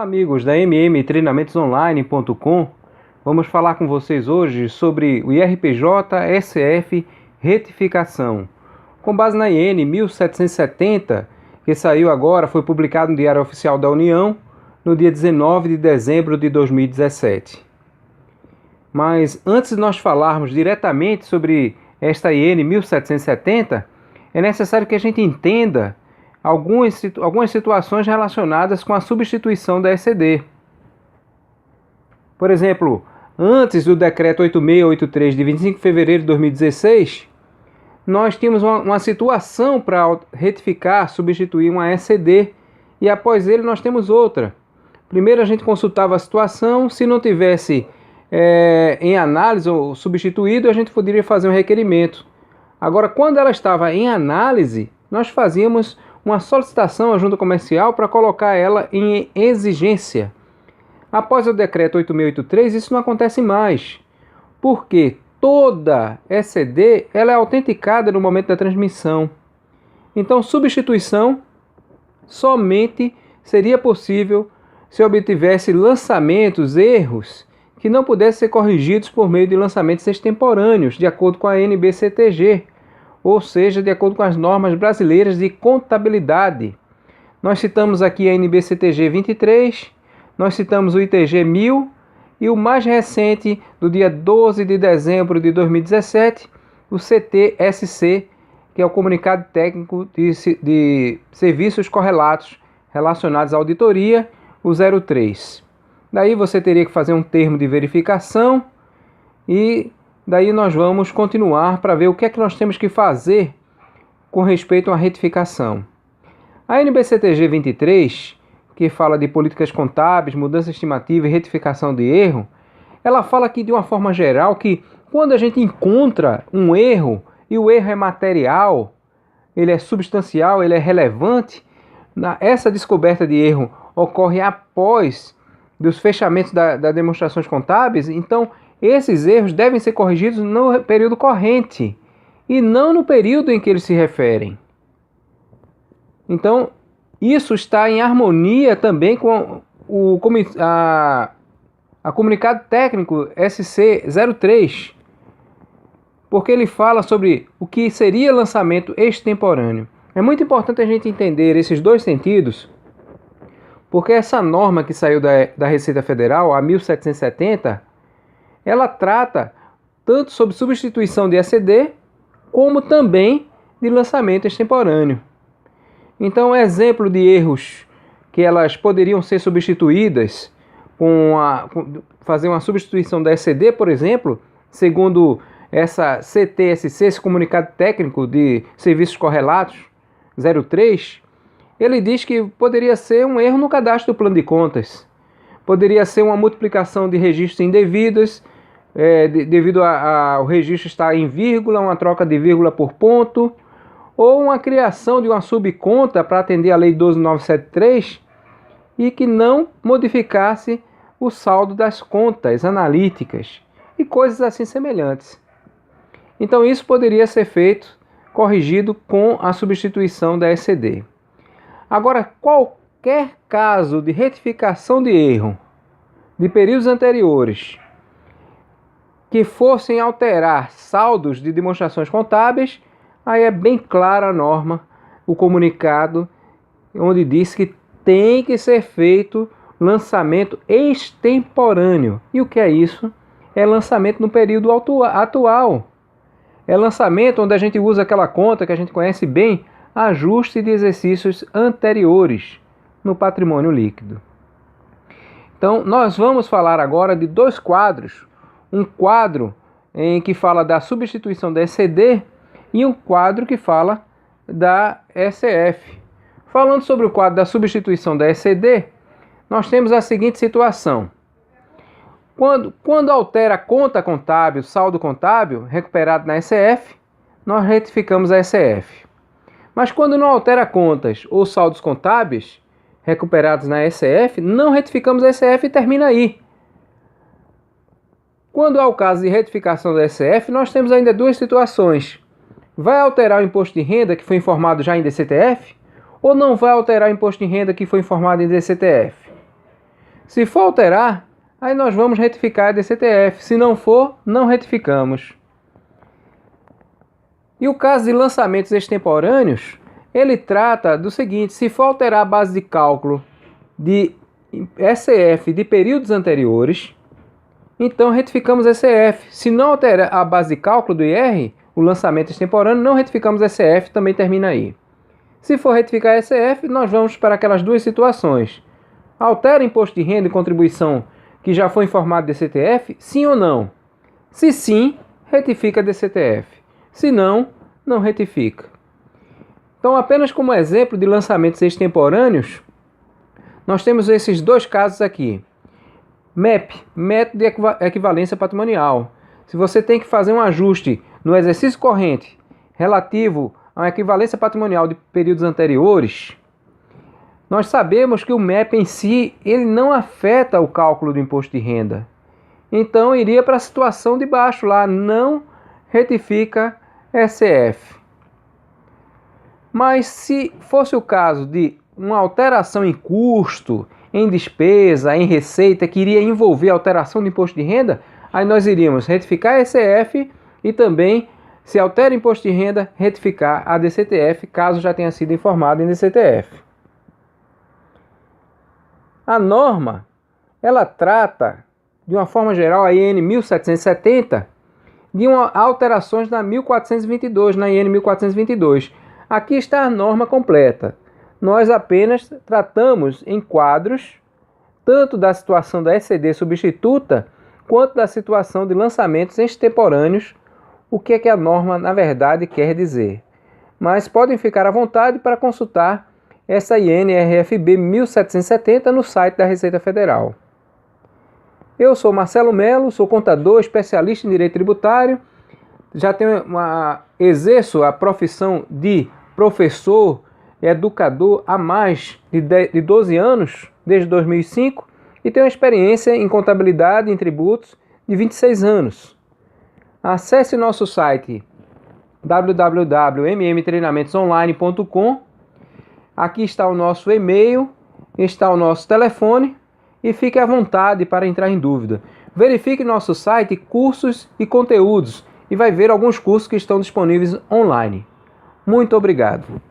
Olá amigos da mmtreinamentossonline.com. Vamos falar com vocês hoje sobre o IRPJ-SF Retificação. Com base na IN 1770, que saiu agora, foi publicado no Diário Oficial da União no dia 19 de dezembro de 2017. Mas antes de nós falarmos diretamente sobre esta IN 1770, é necessário que a gente entenda algumas situações relacionadas com a substituição da ECD. Por exemplo, antes do Decreto 8683 de 25 de fevereiro de 2016, nós tínhamos uma situação para retificar, substituir uma ECD, e após ele nós temos outra. Primeiro a gente consultava a situação, se não tivesse em análise ou substituído, a gente poderia fazer um requerimento. Agora, quando ela estava em análise, nós fazíamos uma solicitação à junta comercial para colocar ela em exigência. Após o decreto 8683, isso não acontece mais, porque toda ECD ela é autenticada no momento da transmissão. Então, substituição somente seria possível se obtivesse lançamentos, erros, que não pudessem ser corrigidos por meio de lançamentos extemporâneos, de acordo com a NBCTG, ou seja, de acordo com as normas brasileiras de contabilidade. Nós citamos aqui a NBCTG 23, nós citamos o ITG 1000 e o mais recente, do dia 12 de dezembro de 2017, o CTSC, que é o Comunicado Técnico de Serviços Correlatos relacionados à auditoria, o 03. Daí você teria que fazer um termo de verificação e daí nós vamos continuar para ver o que é que nós temos que fazer com respeito à retificação. A NBCTG 23, que fala de políticas contábeis, mudança estimativa e retificação de erro, ela fala aqui de uma forma geral que quando a gente encontra um erro e o erro é material, ele é substancial, ele é relevante, essa descoberta de erro ocorre após dos fechamentos das demonstrações contábeis, então esses erros devem ser corrigidos no período corrente e não no período em que eles se referem. Então, isso está em harmonia também com a Comunicado Técnico SC03, porque ele fala sobre o que seria lançamento extemporâneo. É muito importante a gente entender esses dois sentidos, porque essa norma que saiu da Receita Federal, a 1770, ela trata tanto sobre substituição de ECD, como também de lançamento extemporâneo. Então, exemplo de erros que elas poderiam ser substituídas fazer uma substituição da ECD, por exemplo, segundo essa CTSC, esse Comunicado Técnico de Serviços Correlatos 03, ele diz que poderia ser um erro no cadastro do plano de contas, poderia ser uma multiplicação de registros indevidos, devido ao registro estar em vírgula, uma troca de vírgula por ponto, ou uma criação de uma subconta para atender a Lei 12.973 e que não modificasse o saldo das contas analíticas e coisas assim semelhantes. Então isso poderia ser feito, corrigido com a substituição da ECD. Agora, qualquer caso de retificação de erro de períodos anteriores que fossem alterar saldos de demonstrações contábeis, aí é bem clara a norma, o comunicado, onde diz que tem que ser feito lançamento extemporâneo. E o que é isso? É lançamento no período atual. É lançamento onde a gente usa aquela conta que a gente conhece bem, ajuste de exercícios anteriores no patrimônio líquido. Então, nós vamos falar agora de dois quadros. Um quadro em que fala da substituição da ECD e um quadro que fala da ECF. Falando sobre o quadro da substituição da ECD, nós temos a seguinte situação. Quando altera a conta contábil, saldo contábil, recuperado na ECF, nós retificamos a ECF. Mas quando não altera contas ou saldos contábeis, recuperados na ECF, não retificamos a ECF e termina aí. Quando há o caso de retificação da ECF, nós temos ainda duas situações. Vai alterar o imposto de renda que foi informado já em DCTF? Ou não vai alterar o imposto de renda que foi informado em DCTF? Se for alterar, aí nós vamos retificar a DCTF. Se não for, não retificamos. E o caso de lançamentos extemporâneos, ele trata do seguinte: se for alterar a base de cálculo de ECF de períodos anteriores, então retificamos ECF. Se não alterar a base de cálculo do IR, o lançamento extemporâneo, não retificamos ECF, também termina aí. Se for retificar ECF, nós vamos para aquelas duas situações. Altera imposto de renda e contribuição que já foi informado DCTF? Sim ou não? Se sim, retifica DCTF. Se não, não retifica. Então, apenas como exemplo de lançamentos extemporâneos, nós temos esses dois casos aqui. MEP, método de equivalência patrimonial. Se você tem que fazer um ajuste no exercício corrente relativo a uma equivalência patrimonial de períodos anteriores, nós sabemos que o MEP em si ele não afeta o cálculo do imposto de renda. Então iria para a situação de baixo lá, não retifica ECF. Mas se fosse o caso de uma alteração em custo, em despesa, em receita, que iria envolver alteração do imposto de renda, aí nós iríamos retificar ECF e também, se altera o imposto de renda, retificar a DCTF, caso já tenha sido informado em DCTF. A norma, ela trata, de uma forma geral, a IN 1770, de alterações na 1422, na IN 1422. Aqui está a norma completa. Nós apenas tratamos em quadros, tanto da situação da ECD substituta, quanto da situação de lançamentos extemporâneos, o que é que a norma, na verdade, quer dizer. Mas podem ficar à vontade para consultar essa IN-RFB 1770 no site da Receita Federal. Eu sou Marcelo Melo, sou contador, especialista em direito tributário, já exerço a profissão de professor e educador há mais de 12 anos, desde 2005, e tenho experiência em contabilidade e em tributos de 26 anos. Acesse nosso site www.mmtreinamentossonline.com. Aqui está o nosso e-mail, está o nosso telefone e fique à vontade para entrar em dúvida. Verifique nosso site, cursos e conteúdos e vai ver alguns cursos que estão disponíveis online. Muito obrigado.